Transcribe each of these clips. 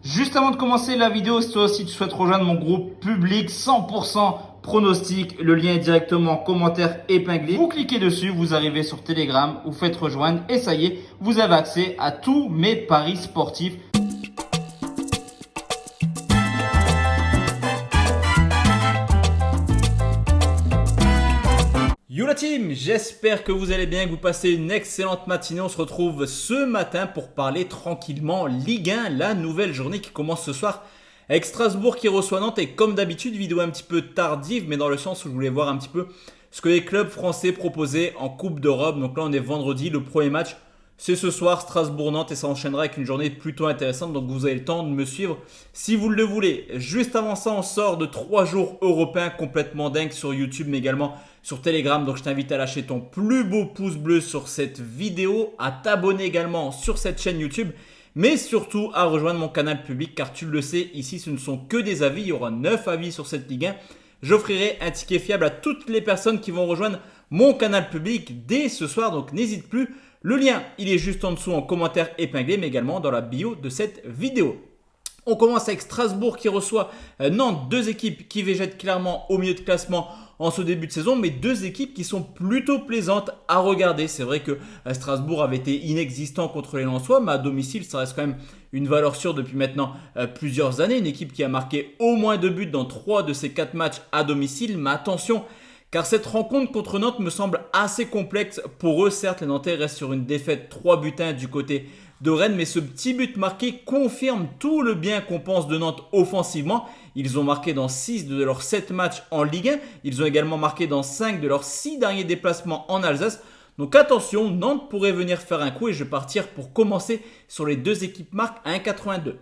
Juste avant de commencer la vidéo, si toi aussi tu souhaites rejoindre mon groupe public 100% pronostic, le lien est directement en commentaire épinglé. Vous cliquez dessus, vous arrivez sur Telegram, vous faites rejoindre et ça y est, vous avez accès à tous mes paris sportifs. Yo la team, j'espère que vous allez bien, que vous passez une excellente matinée. On se retrouve ce matin pour parler tranquillement Ligue 1, la nouvelle journée qui commence ce soir avec Strasbourg qui reçoit Nantes. Et comme d'habitude, vidéo un petit peu tardive, mais dans le sens où je voulais voir un petit peu ce que les clubs français proposaient en Coupe d'Europe. Donc là on est vendredi, le premier match c'est ce soir, Strasbourg-Nantes, et ça enchaînera avec une journée plutôt intéressante. Donc vous avez le temps de me suivre si vous le voulez. Juste avant ça, on sort de 3 jours européens complètement dingues sur YouTube, mais également sur Telegram. Donc je t'invite à lâcher ton plus beau pouce bleu sur cette vidéo, à t'abonner également sur cette chaîne YouTube, mais surtout à rejoindre mon canal public, car tu le sais, ici ce ne sont que des avis. Il y aura 9 avis sur cette Ligue 1. J'offrirai un ticket fiable à toutes les personnes qui vont rejoindre mon canal public dès ce soir. Donc n'hésite plus. Le lien, il est juste en dessous en commentaire épinglé, mais également dans la bio de cette vidéo. On commence avec Strasbourg qui reçoit Nantes, deux équipes qui végètent clairement au milieu de classement en ce début de saison, mais deux équipes qui sont plutôt plaisantes à regarder. C'est vrai que Strasbourg avait été inexistant contre les Lensois, mais à domicile, ça reste quand même une valeur sûre depuis maintenant plusieurs années. Une équipe qui a marqué au moins 2 buts dans 3 de ses 4 matchs à domicile, mais attention, car cette rencontre contre Nantes me semble assez complexe pour eux. Certes, les Nantais restent sur une défaite 3 buts 1 du côté de Rennes, mais ce petit but marqué confirme tout le bien qu'on pense de Nantes offensivement. Ils ont marqué dans 6 de leurs 7 matchs en Ligue 1. Ils ont également marqué dans 5 de leurs 6 derniers déplacements en Alsace. Donc attention, Nantes pourrait venir faire un coup et je vais partir pour commencer sur les deux équipes marques à 1,82.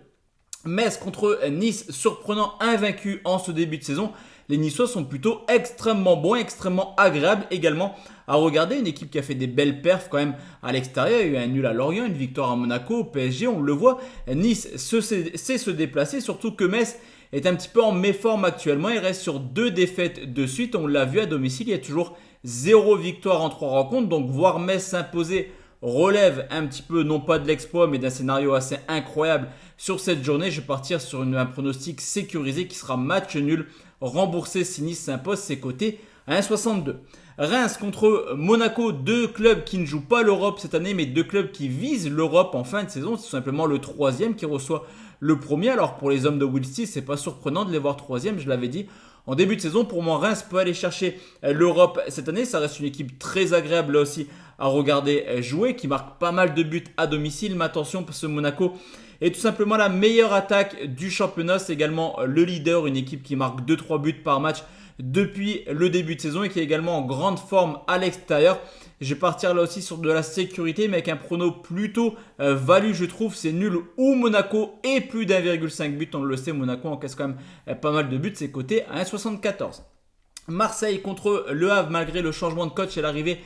Metz contre Nice, surprenant invaincu en ce début de saison. Les Niçois sont plutôt extrêmement bons, extrêmement agréables également à regarder. Une équipe qui a fait des belles perfs quand même à l'extérieur. Il y a eu un nul à Lorient, une victoire à Monaco, au PSG, on le voit. Nice sait se déplacer, surtout que Metz est un petit peu en méforme actuellement. Il reste sur 2 défaites de suite. On l'a vu à domicile, il y a toujours 0 victoire en 3 rencontres. Donc voir Metz s'imposer relève un petit peu, non pas de l'exploit, mais d'un scénario assez incroyable sur cette journée. Je vais partir sur un pronostic sécurisé qui sera match nul, remboursé si Nice s'impose, ses côtés à 1,62. Reims contre Monaco, deux clubs qui ne jouent pas l'Europe cette année, mais deux clubs qui visent l'Europe en fin de saison. C'est tout simplement le troisième qui reçoit le premier. Alors pour les hommes de Will Steele, c'est pas surprenant de les voir troisième, je l'avais dit. En début de saison, pour moi, Reims peut aller chercher l'Europe cette année. Ça reste une équipe très agréable là aussi à regarder jouer, qui marque pas mal de buts à domicile. Mais attention, parce que Monaco est tout simplement la meilleure attaque du championnat. C'est également le leader, une équipe qui marque 2-3 buts par match depuis le début de saison et qui est également en grande forme à l'extérieur. Je vais partir là aussi sur de la sécurité, mais avec un prono plutôt value, je trouve. C'est nul ou Monaco et plus d'1,5 but. On le sait, Monaco encaisse quand même pas mal de buts. C'est coté à 1,74. Marseille contre Le Havre, malgré le changement de coach et l'arrivée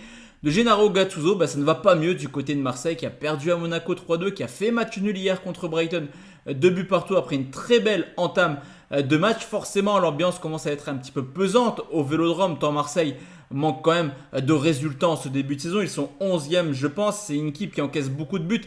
de Gennaro Gattuso, ça ne va pas mieux du côté de Marseille qui a perdu à Monaco 3-2, qui a fait match nul hier contre Brighton, 2 buts partout après une très belle entame de match. Forcément, l'ambiance commence à être un petit peu pesante au Vélodrome, tant Marseille manque quand même de résultats en ce début de saison. Ils sont 11e, je pense. C'est une équipe qui encaisse beaucoup de buts.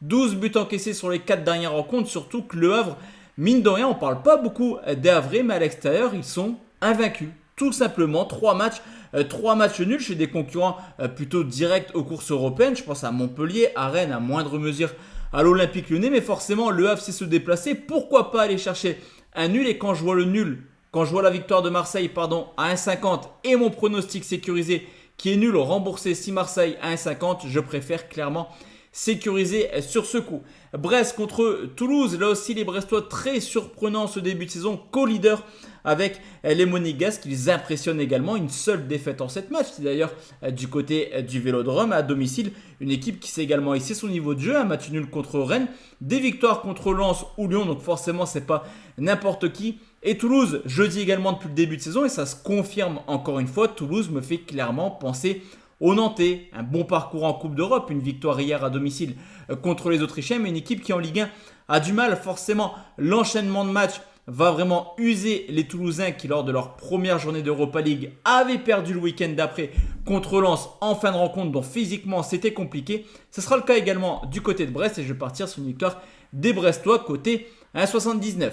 12 buts encaissés sur les 4 dernières rencontres, surtout que Le Havre, mine de rien, on ne parle pas beaucoup des Havrais, mais à l'extérieur, ils sont invaincus. Tout simplement, 3 matchs nuls chez des concurrents plutôt directs aux courses européennes. Je pense à Montpellier, à Rennes, à moindre mesure à l'Olympique Lyonnais. Mais forcément, Le Havre sait se déplacer. Pourquoi pas aller chercher un nul? Et quand je vois le nul, quand je vois la victoire de Marseille à 1,50 et mon pronostic sécurisé qui est nul remboursé si Marseille à 1,50, je préfère clairement sécurisé sur ce coup. Brest contre Toulouse, là aussi les Brestois très surprenants ce début de saison, co-leader avec les Monégasques, ils impressionnent également. Une seule défaite en 7 matchs, c'est d'ailleurs du côté du Vélodrome à domicile. Une équipe qui s'est également hissé son niveau de jeu, un match nul contre Rennes, des victoires contre Lens ou Lyon, donc forcément c'est pas n'importe qui. Et Toulouse, je dis également depuis le début de saison, et ça se confirme encore une fois, Toulouse me fait clairement penser aux Nantais. Un bon parcours en Coupe d'Europe, une victoire hier à domicile contre les Autrichiens, mais une équipe qui en Ligue 1 a du mal. Forcément, l'enchaînement de matchs va vraiment user les Toulousains qui, lors de leur première journée d'Europa League, avaient perdu le week-end d'après contre Lens en fin de rencontre, dont physiquement c'était compliqué. Ce sera le cas également du côté de Brest et je vais partir sur une victoire des Brestois côté 1,79.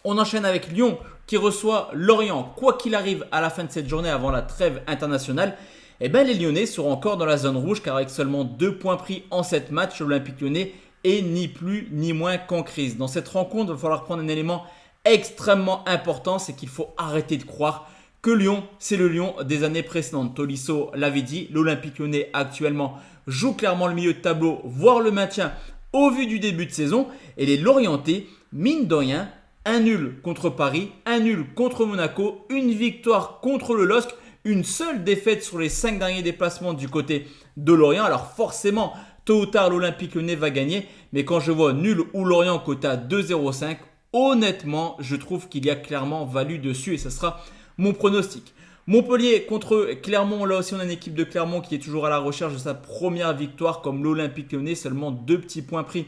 On enchaîne avec Lyon qui reçoit Lorient. Quoi qu'il arrive à la fin de cette journée avant la trêve internationale, eh ben les Lyonnais seront encore dans la zone rouge car avec seulement 2 points pris en 7 matchs, l'Olympique Lyonnais est ni plus ni moins qu'en crise. Dans cette rencontre, il va falloir prendre un élément extrêmement important, c'est qu'il faut arrêter de croire que Lyon, c'est le Lyon des années précédentes. Tolisso l'avait dit, l'Olympique Lyonnais actuellement joue clairement le milieu de tableau, voire le maintien au vu du début de saison. Et les Lorientais, mine de rien, un nul contre Paris, un nul contre Monaco, une victoire contre le LOSC, une seule défaite sur les 5 derniers déplacements du côté de Lorient. Alors forcément, tôt ou tard, l'Olympique Lyonnais va gagner. Mais quand je vois nul ou Lorient côté à 2,05, honnêtement, je trouve qu'il y a clairement value dessus et ce sera mon pronostic. Montpellier contre Clermont, là aussi on a une équipe de Clermont qui est toujours à la recherche de sa première victoire comme l'Olympique Lyonnais, seulement 2 petits points pris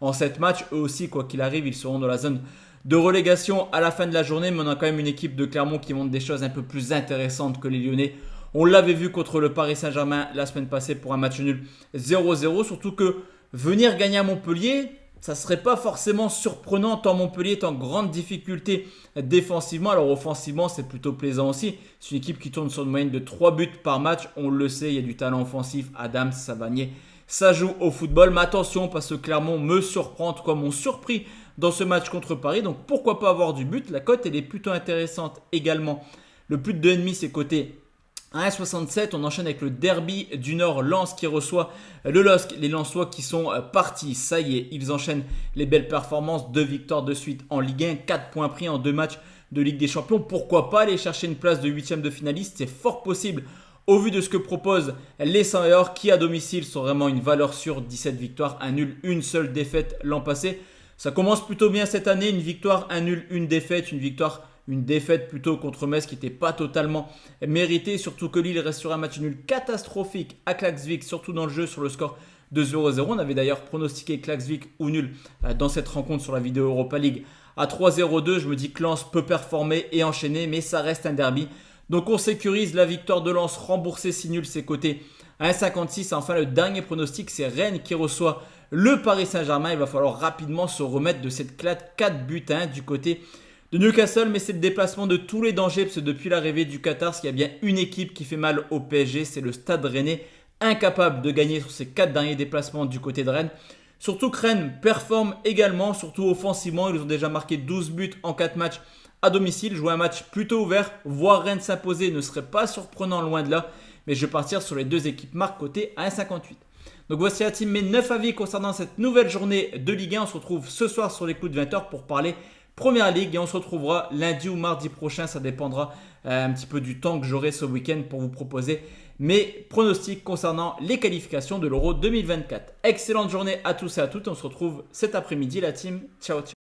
en 7 matchs. Eux aussi, quoi qu'il arrive, ils seront dans la zone de relégation à la fin de la journée, mais on a quand même une équipe de Clermont qui montre des choses un peu plus intéressantes que les Lyonnais. On l'avait vu contre le Paris Saint-Germain la semaine passée pour un match nul 0-0, surtout que venir gagner à Montpellier, ça ne serait pas forcément surprenant tant Montpellier est en grande difficulté défensivement. Alors offensivement, c'est plutôt plaisant aussi. C'est une équipe qui tourne sur une moyenne de 3 buts par match. On le sait, il y a du talent offensif. Adams, Savanier, ça joue au football. Mais attention, parce que Clermont me surprend, tout comme on surpris dans ce match contre Paris. Donc pourquoi pas avoir du but? La cote, elle est plutôt intéressante également. Le plus de 2,5, c'est coté à 1,67, on enchaîne avec le derby du Nord, Lens qui reçoit le LOSC. Les Lensois qui sont partis, ça y est, ils enchaînent les belles performances, 2 victoires de suite en Ligue 1, 4 points pris en 2 matchs de Ligue des Champions. Pourquoi pas aller chercher une place de 8e de finaliste? C'est fort possible au vu de ce que proposent les 100 et or qui à domicile sont vraiment une valeur sûre, 17 victoires, un nul, une seule défaite l'an passé. Ça commence plutôt bien cette année, une victoire, un nul, une défaite, une défaite plutôt contre Metz qui n'était pas totalement méritée. Surtout que Lille reste sur un match nul catastrophique à Klaksvik, surtout dans le jeu sur le score de 0-0. On avait d'ailleurs pronostiqué Klaksvik ou nul dans cette rencontre sur la vidéo Europa League à 3-0-2. Je me dis que Lens peut performer et enchaîner, mais ça reste un derby. Donc on sécurise la victoire de Lens, rembourser si nul ses côtés à 1,56. Enfin le dernier pronostic, c'est Rennes qui reçoit le Paris Saint-Germain. Il va falloir rapidement se remettre de cette claque 4 buts à 1 du côté de Newcastle, mais c'est le déplacement de tous les dangers parce que depuis l'arrivée du Qatar, il y a bien une équipe qui fait mal au PSG, c'est le Stade Rennais, incapable de gagner sur ses 4 derniers déplacements du côté de Rennes. Surtout que Rennes performe également, surtout offensivement, ils ont déjà marqué 12 buts en 4 matchs à domicile, jouer un match plutôt ouvert, voir Rennes s'imposer ne serait pas surprenant loin de là, mais je vais partir sur les 2 équipes marques côté à 1,58. Donc voici la team, mes 9 avis concernant cette nouvelle journée de Ligue 1, on se retrouve ce soir sur les coups de 20h pour parler Première Ligue et on se retrouvera lundi ou mardi prochain, ça dépendra un petit peu du temps que j'aurai ce week-end pour vous proposer mes pronostics concernant les qualifications de l'Euro 2024. Excellente journée à tous et à toutes, on se retrouve cet après-midi la team, ciao ciao.